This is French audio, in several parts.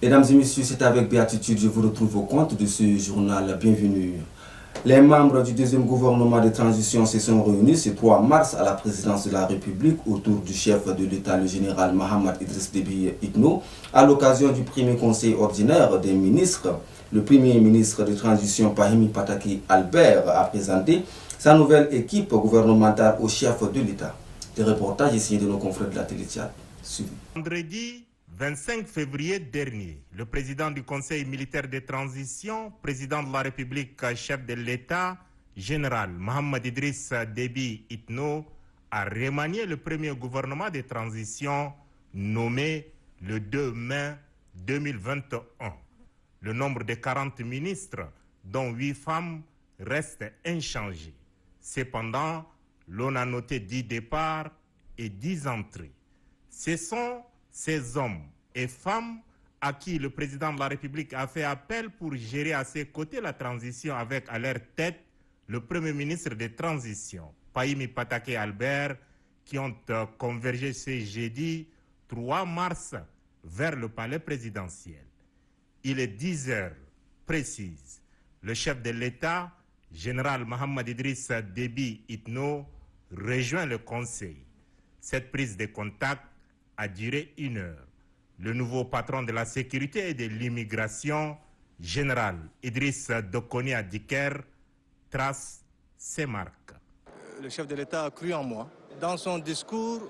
Mesdames et messieurs, c'est avec béatitude je vous retrouve au compte de ce journal. Bienvenue. Les membres du deuxième gouvernement de transition se sont réunis ce 3 mars à la présidence de la République autour du chef de l'État, le général Mohamed Idriss Déby Itno, à l'occasion du premier conseil ordinaire des ministres. Le premier ministre de transition, Pahimi Pataki Albert, a présenté sa nouvelle équipe gouvernementale au chef de l'État. Des reportages ici de nos confrères de la télé-Tchad. Vendredi 25 février dernier, le président du Conseil militaire de transition, président de la République, chef de l'État, général Mohamed Idriss Déby Itno, a remanié le premier gouvernement de transition nommé le 2 mai 2021. Le nombre de 40 ministres, dont 8 femmes, reste inchangé. Cependant, l'on a noté 10 départs et 10 entrées. Ce sont ces hommes et femmes à qui le président de la République a fait appel pour gérer à ses côtés la transition avec à leur tête le premier ministre de transition, Pahimi Pataki Albert, qui ont convergé ce jeudi 3 mars vers le palais présidentiel. Il est 10 heures précises. Le chef de l'État, général Mohamed Idriss Déby Itno, rejoint le conseil. Cette prise de contact a duré 1 heure. Le nouveau patron de la sécurité et de l'immigration, général Idriss Dokoni Adiker, trace ses marques. Le chef de l'État a cru en moi. Dans son discours,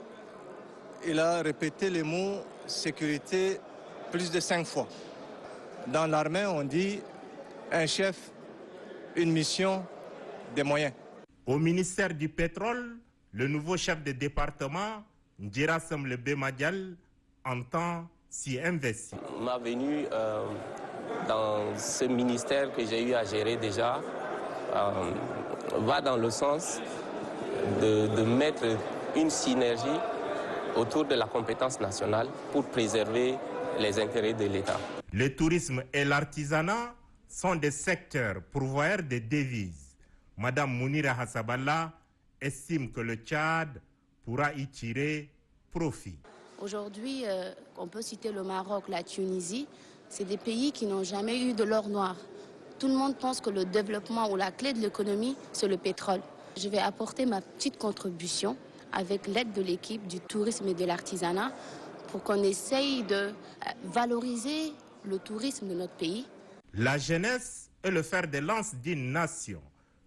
il a répété les mots « sécurité » plus de 5 fois. Dans l'armée, on dit « un chef, une mission, des moyens ». Au ministère du pétrole, le nouveau chef de département, Ndjirassem Lebe Madial, entend s'y investir. Ma venue dans ce ministère que j'ai eu à gérer déjà va dans le sens de mettre une synergie autour de la compétence nationale pour préserver les intérêts de l'État. Le tourisme et l'artisanat sont des secteurs pourvoyeurs de devises. Madame Mounira Hassaballa estime que le Tchad pourra y tirer profit. Aujourd'hui, on peut citer le Maroc, la Tunisie, c'est des pays qui n'ont jamais eu de l'or noir. Tout le monde pense que le développement ou la clé de l'économie, c'est le pétrole. Je vais apporter ma petite contribution avec l'aide de l'équipe du tourisme et de l'artisanat pour qu'on essaye de valoriser le tourisme de notre pays. La jeunesse est le fer de lance d'une nation.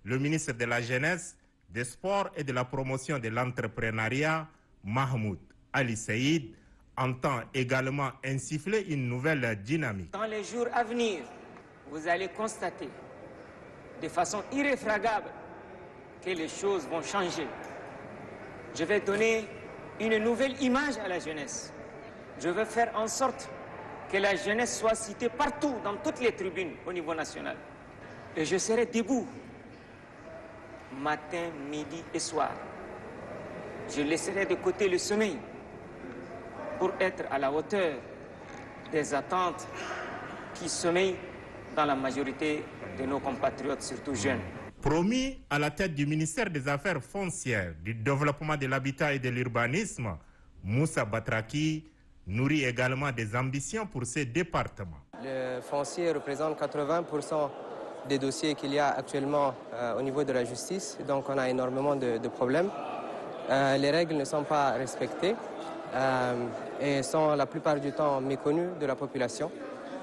Le ministre de la Jeunesse, des Sports et de la Promotion de l'Entrepreneuriat, Mahmoud Ali Saïd, entend également insuffler une nouvelle dynamique. Dans les jours à venir, vous allez constater de façon irréfragable que les choses vont changer. Je vais donner une nouvelle image à la jeunesse. Je vais faire en sorte que la jeunesse soit citée partout, dans toutes les tribunes au niveau national. Et je serai debout, matin, midi et soir. Je laisserai de côté le sommeil pour être à la hauteur des attentes qui sommeillent dans la majorité de nos compatriotes, surtout jeunes. Promis à la tête du ministère des Affaires foncières, du développement de l'habitat et de l'urbanisme, Moussa Batraki nourrit également des ambitions pour ces départements. Le foncier représente 80% des dossiers qu'il y a actuellement au niveau de la justice, donc on a énormément de problèmes. Les règles ne sont pas respectées et sont la plupart du temps méconnues de la population.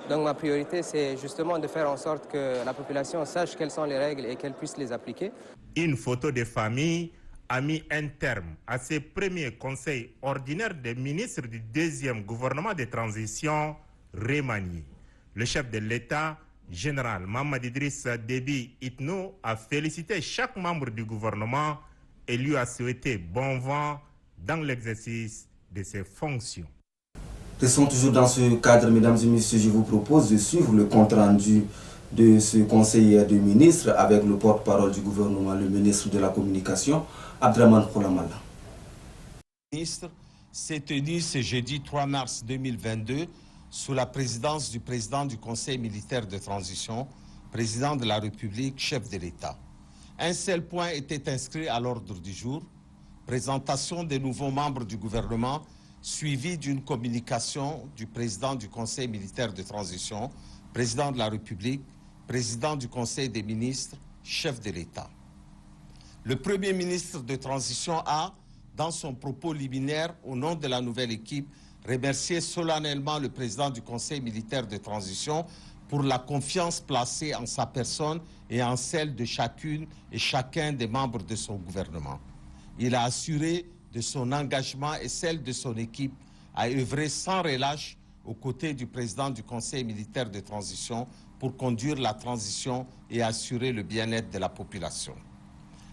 Donc ma priorité, c'est justement de faire en sorte que la population sache quelles sont les règles et qu'elle puisse les appliquer. Une photo de famille a mis un terme à ces premiers conseils ordinaires des ministres du deuxième gouvernement de transition remanié. Le chef de l'État, général Mohamed Idriss Déby Itno, a félicité chaque membre du gouvernement et lui a souhaité bon vent dans l'exercice de ses fonctions. Restons toujours dans ce cadre, mesdames et messieurs, je vous propose de suivre le compte-rendu de ce conseil de ministres avec le porte-parole du gouvernement, le ministre de la Communication, Abdraman Kholamala. Le ministre s'est tenu ce jeudi 3 mars 2022 sous la présidence du président du Conseil militaire de transition, président de la République, chef de l'État. Un seul point était inscrit à l'ordre du jour, présentation des nouveaux membres du gouvernement suivi d'une communication du président du Conseil militaire de transition, président de la République, président du Conseil des ministres, chef de l'État. Le Premier ministre de transition a, dans son propos liminaire au nom de la nouvelle équipe, remercié solennellement le président du Conseil militaire de transition pour la confiance placée en sa personne et en celle de chacune et chacun des membres de son gouvernement. Il a assuré de son engagement et celle de son équipe à œuvrer sans relâche aux côtés du président du Conseil militaire de transition pour conduire la transition et assurer le bien-être de la population.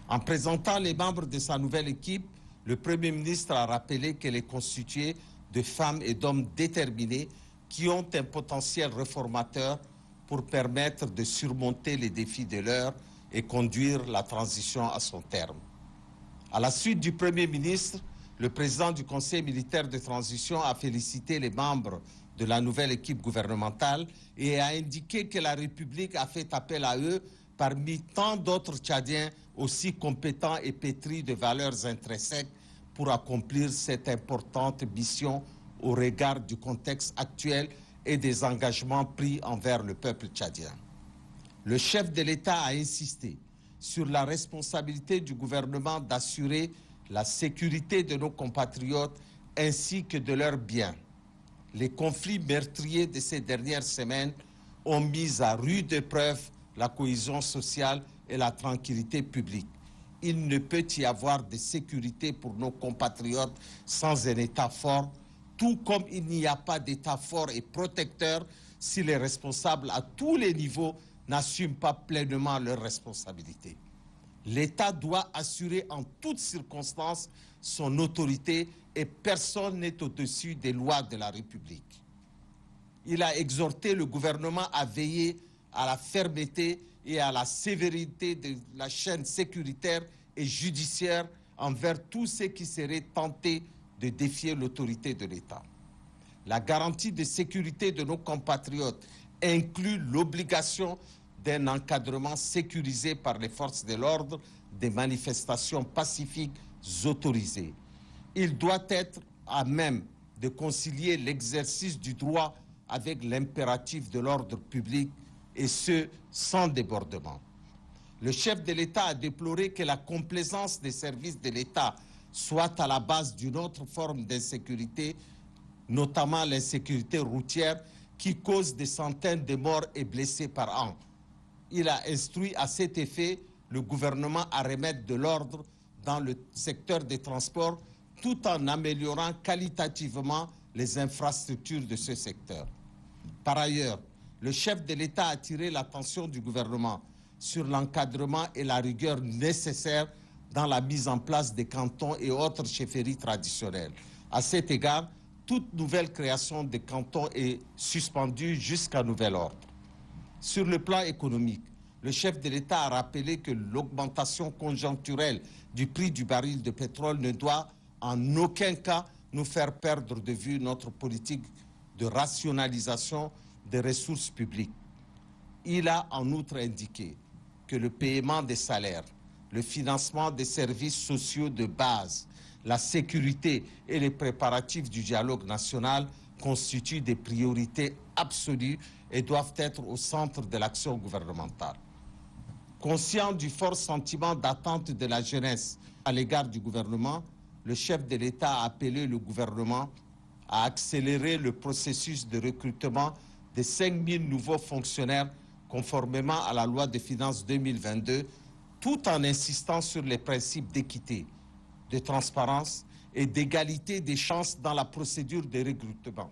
En présentant les membres de sa nouvelle équipe, le Premier ministre a rappelé qu'elle est constituée de femmes et d'hommes déterminés qui ont un potentiel réformateur pour permettre de surmonter les défis de l'heure et conduire la transition à son terme. À la suite du Premier ministre, le président du Conseil militaire de transition a félicité les membres de la nouvelle équipe gouvernementale et a indiqué que la République a fait appel à eux parmi tant d'autres Tchadiens aussi compétents et pétris de valeurs intrinsèques pour accomplir cette importante mission au regard du contexte actuel et des engagements pris envers le peuple tchadien. Le chef de l'État a insisté sur la responsabilité du gouvernement d'assurer la sécurité de nos compatriotes ainsi que de leurs biens. Les conflits meurtriers de ces dernières semaines ont mis à rude épreuve la cohésion sociale et la tranquillité publique. Il ne peut y avoir de sécurité pour nos compatriotes sans un État fort, tout comme il n'y a pas d'État fort et protecteur si les responsables à tous les niveaux n'assument pas pleinement leurs responsabilités. L'État doit assurer en toutes circonstances son autorité et personne n'est au-dessus des lois de la République. Il a exhorté le gouvernement à veiller à la fermeté et à la sévérité de la chaîne sécuritaire et judiciaire envers tous ceux qui seraient tentés de défier l'autorité de l'État. La garantie de sécurité de nos compatriotes inclut l'obligation d'un encadrement sécurisé par les forces de l'ordre des manifestations pacifiques autorisées. Il doit être à même de concilier l'exercice du droit avec l'impératif de l'ordre public et ce, sans débordement. Le chef de l'État a déploré que la complaisance des services de l'État soit à la base d'une autre forme d'insécurité, notamment l'insécurité routière qui cause des centaines de morts et blessés par an. Il a instruit à cet effet le gouvernement à remettre de l'ordre dans le secteur des transports tout en améliorant qualitativement les infrastructures de ce secteur. Par ailleurs, le chef de l'État a attiré l'attention du gouvernement sur l'encadrement et la rigueur nécessaires dans la mise en place des cantons et autres chefferies traditionnelles. À cet égard, toute nouvelle création de cantons est suspendue jusqu'à nouvel ordre. Sur le plan économique, le chef de l'État a rappelé que l'augmentation conjoncturelle du prix du baril de pétrole ne doit en aucun cas nous faire perdre de vue notre politique de rationalisation des ressources publiques. Il a en outre indiqué que le paiement des salaires, le financement des services sociaux de base, la sécurité et les préparatifs du dialogue national constituent des priorités absolues et doivent être au centre de l'action gouvernementale. Conscient du fort sentiment d'attente de la jeunesse à l'égard du gouvernement, le chef de l'État a appelé le gouvernement à accélérer le processus de recrutement de 5 000 nouveaux fonctionnaires conformément à la loi de finances 2022, tout en insistant sur les principes d'équité, de transparence et d'égalité des chances dans la procédure de recrutement.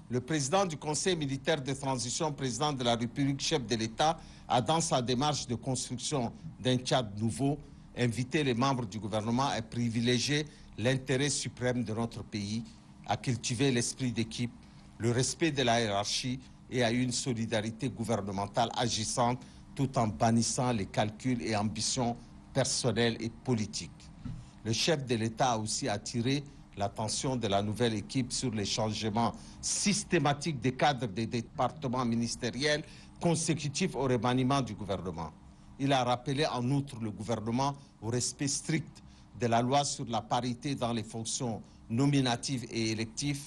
Le président du Conseil militaire de transition, président de la République, chef de l'État, a, dans sa démarche de construction d'un Tchad nouveau, invité les membres du gouvernement à privilégier l'intérêt suprême de notre pays, à cultiver l'esprit d'équipe, le respect de la hiérarchie et à une solidarité gouvernementale agissante tout en bannissant les calculs et ambitions personnelles et politiques. Le chef de l'État a aussi attiré l'attention de la nouvelle équipe sur les changements systématiques des cadres des départements ministériels consécutifs au remaniement du gouvernement. Il a rappelé en outre le gouvernement au respect strict de la loi sur la parité dans les fonctions nominatives et électives,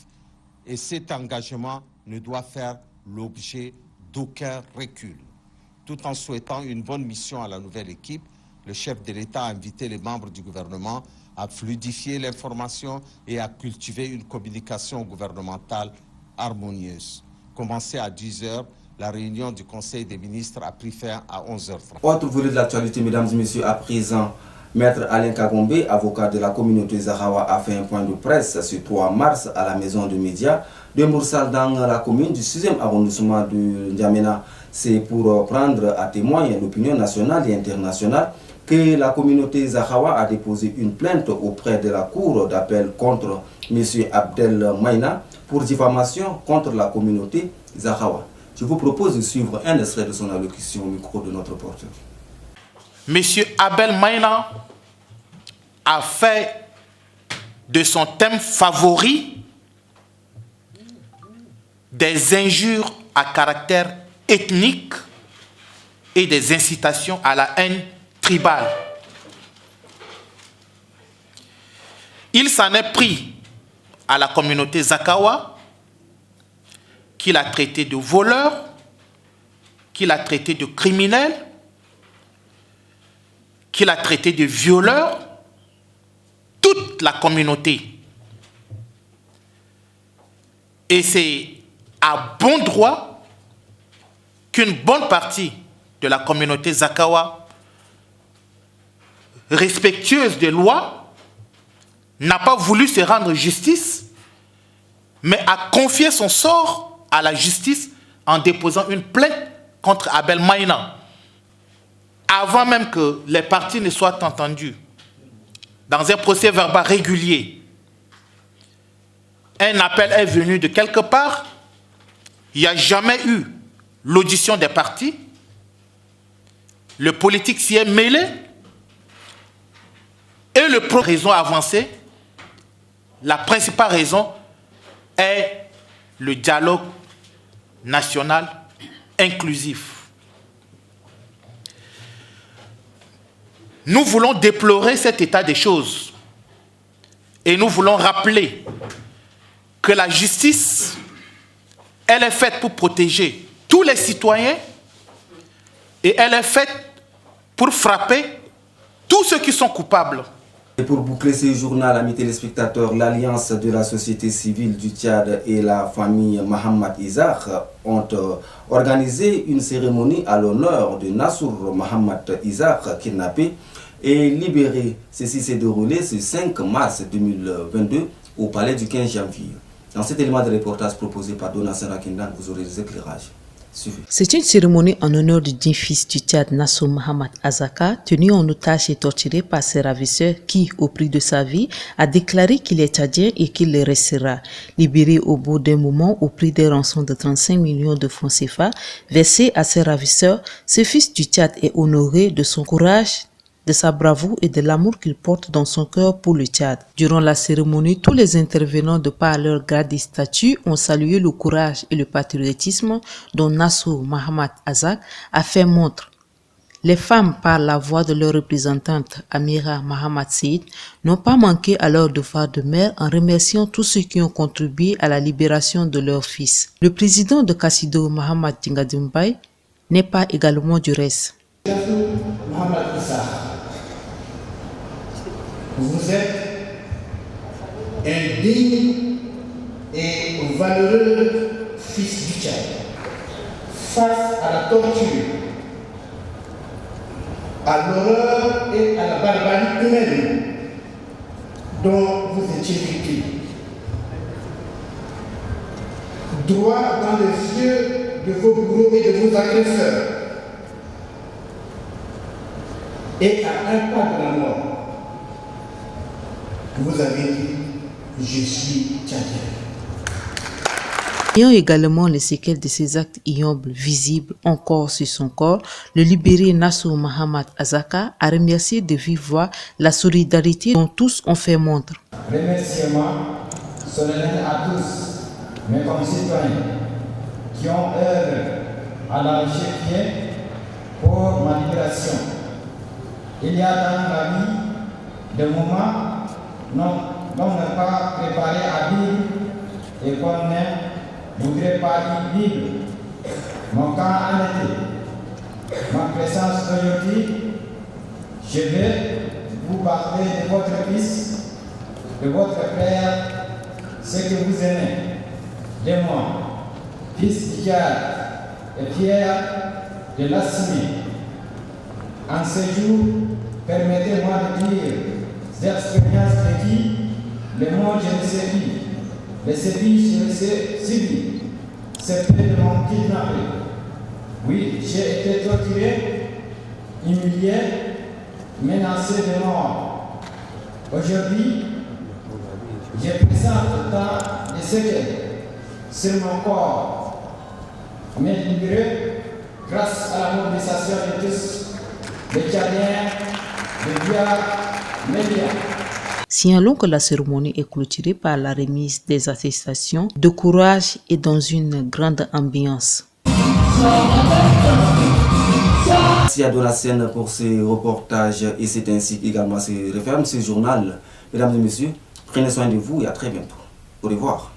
et cet engagement ne doit faire l'objet d'aucun recul. Tout en souhaitant une bonne mission à la nouvelle équipe, le chef de l'État a invité les membres du gouvernement à fluidifier l'information et à cultiver une communication gouvernementale harmonieuse. Commencée à 10h, la réunion du Conseil des ministres a pris fin à 11h30. Autre volet de l'actualité, mesdames et messieurs, à présent, Maître Alain Kagombe, avocat de la communauté Zahawa, a fait un point de presse ce 3 mars à la maison de médias de Moursal dans la commune du 6e arrondissement de N'Djamena. C'est pour prendre à témoin l'opinion nationale et internationale que la communauté Zahawa a déposé une plainte auprès de la cour d'appel contre M. Abdel Maïna pour diffamation contre la communauté Zahawa. Je vous propose de suivre un extrait de son allocution au micro de notre porteur. Monsieur Abel Maïna a fait de son thème favori des injures à caractère ethnique et des incitations à la haine tribale. Il s'en est pris à la communauté Zakawa, qu'il a traité de voleurs, qu'il a traité de criminels, qu'il a traité de violeurs, toute la communauté. Et c'est à bon droit qu'une bonne partie de la communauté Zakawa, respectueuse des lois, n'a pas voulu se rendre justice, mais a confié son sort à la justice en déposant une plainte contre Abel Maïna, avant même que les parties ne soient entendues, dans un procès verbal régulier. Un appel est venu de quelque part, il n'y a jamais eu l'audition des parties, le politique s'y est mêlé, et le raison avancée, la principale raison est le dialogue national inclusif. Nous voulons déplorer cet état des choses et nous voulons rappeler que la justice, elle est faite pour protéger tous les citoyens et elle est faite pour frapper tous ceux qui sont coupables. Et pour boucler ce journal, amis téléspectateurs, l'Alliance de la société civile du Tchad et la famille Mohamed Isaac ont organisé une cérémonie à l'honneur de Nassour Mohamed Isaac, kidnappé et libéré. Ceci s'est déroulé ce 5 mars 2022 au palais du 15 janvier. Dans cet élément de reportage proposé par Dona Serakindan, vous aurez des éclairages. C'est une cérémonie en honneur du digne fils du Tchad, Nassour Mohamed Azaka, tenu en otage et torturé par ses ravisseurs qui, au prix de sa vie, a déclaré qu'il est tchadien et qu'il le restera. Libéré au bout d'un moment au prix des rançons de 35 millions de francs CFA versés à ses ravisseurs, ce fils du Tchad est honoré de son courage, de sa bravoure et de l'amour qu'il porte dans son cœur pour le Tchad. Durant la cérémonie, tous les intervenants de par leur grade et statut ont salué le courage et le patriotisme dont Nassour Mohamed Azak a fait montre. Les femmes, par la voix de leur représentante Amira Mohamed Seyd, n'ont pas manqué à leur devoir de mère en remerciant tous ceux qui ont contribué à la libération de leur fils. Le président de Kassido, Mohamed Djingadoumbay, n'est pas également du reste. Mohamed Isaac, vous êtes un digne et valeureux fils du Tchad. Face à la torture, à l'horreur et à la barbarie humaine dont vous étiez victime, droit dans les yeux de vos bourreaux et de vos agresseurs, et à un pas de la mort, vous avez dit « Je suis tchadien ». Ayant également les séquelles de ces actes ignobles visibles encore sur son corps, le libéré Nassour Mohamed Azaka a remercié de vive voix la solidarité dont tous ont fait montre. Remerciements solennels à tous mes concitoyens qui ont œuvré à la recherche pour ma libération. Il y a dans la vie des moments dont on n'est pas préparé à vivre et qu'on ne voudrait pas y vivre. Mon cas en été. Ma présence aujourd'hui, je vais vous parler de votre fils, de votre frère, ce que vous aimez, de moi, fils d'Icar, et fier de l'assumer. En ce jour, permettez-moi de dire l'expérience de qui le monde je le sévis, le sévis je le subi, c'est près de mon kidnappé. Oui, j'ai été torturé, humilié, menacé de mort. Aujourd'hui, je présente autant de séquelles sur mon corps, mais libéré grâce à la mobilisation de tous, les Tchadiens, les médias. Signalons que la cérémonie est clôturée par la remise des attestations de courage et dans une grande ambiance. Merci à Donacène pour ces reportages et c'est ainsi également se referme ce journal. Mesdames et messieurs, prenez soin de vous et à très bientôt. Au revoir.